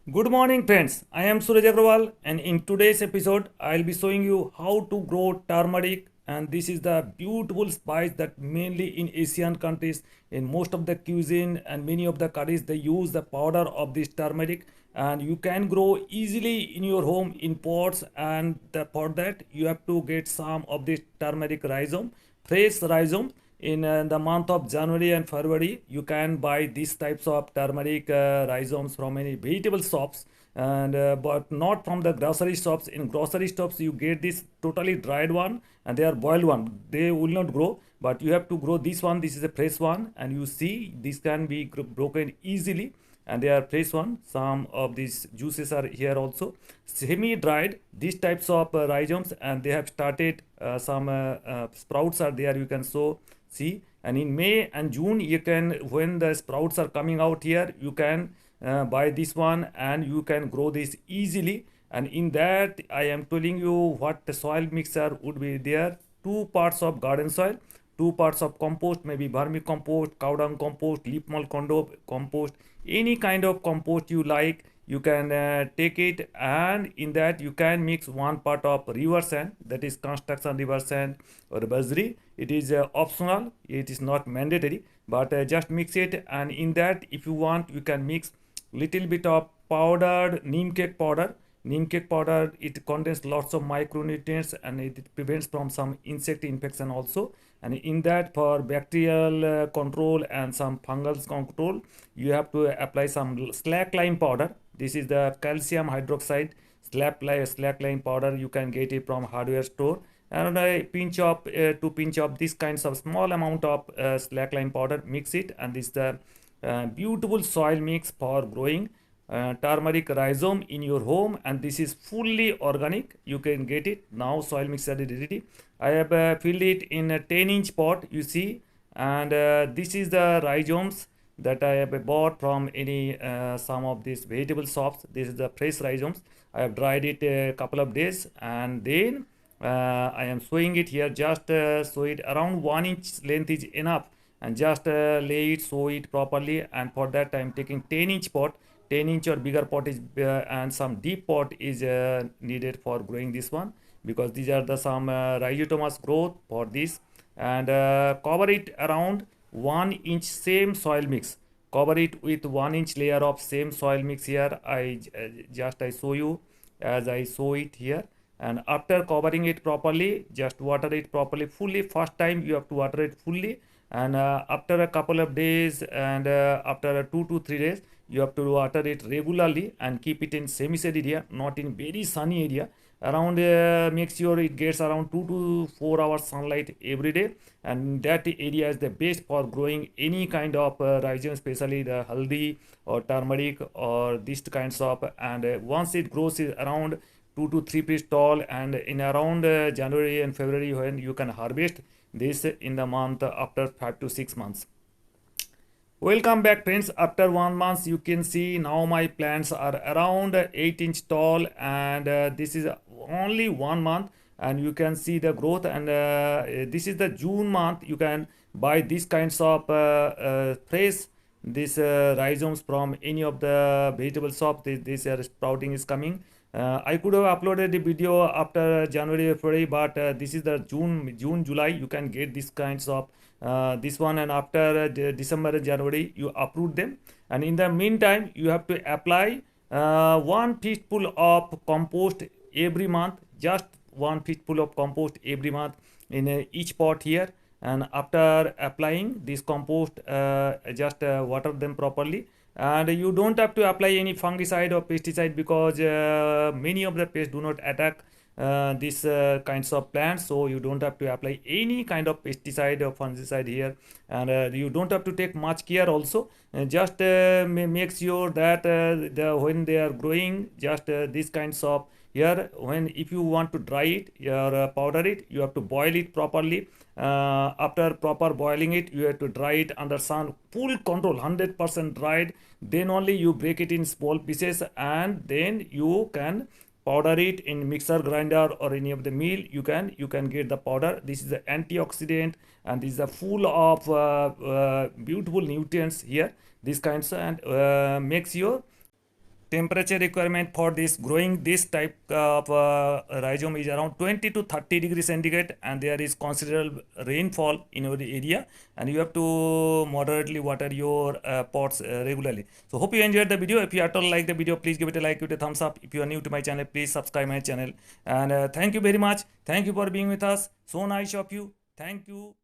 Good morning, friends. I am Suraj Agrawal, and in today's episode, I'll be showing you how to grow turmeric. And this is the beautiful spice that mainly in Asian countries, in most of the cuisine and many of the curries, they use the powder of this turmeric. And you can grow easily in your home in pots. And for that, you have to get some of this turmeric rhizome, fresh rhizome in the month of January and February. You can buy these types of turmeric rhizomes from any vegetable shops, and but not from the grocery shops. In grocery shops you get this totally dried one, and they are boiled one, they will not grow, but you have to grow this one. This is a fresh one, and you see this can be broken easily, and they are fresh one. Some of these juices are here also, semi dried, these types of rhizomes, and they have started some sprouts are there, you can see. And in May and June, you can, when the sprouts are coming out here, you can buy this one, and you can grow this easily. And in that, I am telling you what the soil mixture would be there: 2 parts of garden soil, 2 parts of compost, maybe vermicompost, cow dung compost, leaf mold compost, any kind of compost you like. You can take it, and in that you can mix 1 part of river sand, that is construction river sand or bajri. It is optional, it is not mandatory, but just mix it. And in that, if you want, you can mix little bit of powdered neem cake powder. Neem cake powder, it contains lots of micronutrients, and it prevents from some insect infection also. And in that, for bacterial control and some fungal control, you have to apply some slack lime powder. This is the calcium hydroxide slack lime powder. You can get it from hardware store, and a pinch of 2 pinch of this kinds of small amount of slack lime powder, mix it. And this is the beautiful soil mix for growing turmeric rhizome in your home. And this is fully organic, you can get it now. Soil mixer is ready. I have filled it in a 10-inch pot, you see. And this is the rhizomes that I have bought from any some of these vegetable shops. This is the fresh rhizomes. I have dried it a couple of days, and then I am sowing it here. Just sow it around 1 inch length is enough, and just lay it, sow it properly. And for that I am taking 10-inch pot. 10-inch or bigger pot is and some deep pot is needed for growing this one, because these are the some rhizotomous growth for this. And cover it around 1 inch same soil mix. Cover it with 1 inch layer of same soil mix here. I show you as I show it here. And after covering it properly, just water it properly fully. First time you have to water it fully, and after a couple of days, and after 2 to 3 days, you have to water it regularly, and keep it in semi-shade area, not in very sunny area. Around make sure it gets around 2 to 4 hours sunlight every day, and that area is the best for growing any kind of rhizome, especially the haldi or turmeric or these kinds of. And once it grows is around 2 to 3 feet tall, and in around January and February, when you can harvest this in the month after 5 to 6 months. Welcome back, friends. After 1 month, you can see now my plants are around 8 inch tall, and this is only 1 month, and you can see the growth. And this is the June month. You can buy these kinds of fresh these rhizomes from any of the vegetable shop. This sprouting is coming. I could have uploaded the video after January or February, but this is the June, July. You can get these kinds of this one, and after December and January, you uproot them. And in the meantime, you have to apply 1 teaspoon of compost every month. Just 1 teaspoon of compost every month in each pot here. And after applying this compost, just water them properly. And you don't have to apply any fungicide or pesticide, because many of the pests do not attack these kinds of plants, so you don't have to apply any kind of pesticide or fungicide here. And you don't have to take much care also. Just make sure that when they are growing, just these kinds of here, when if you want to dry it or powder it, you have to boil it properly. After proper boiling it, you have to dry it under sun, full control, 100% dried. Then only you break it in small pieces, and then you can powder it in mixer grinder or any of the mill. You can get the powder. This is the antioxidant, and this is a full of beautiful nutrients here, these kinds. And makes your temperature requirement for this growing this type of rhizome is around 20 to 30 degrees centigrade, and there is considerable rainfall in your area, and you have to moderately water your pots regularly. So hope you enjoyed the video. If you at all like the video, please give it a like, give it a thumbs up. If you are new to my channel, please subscribe my channel. And thank you very much. Thank you for being with us. So nice of you. Thank you.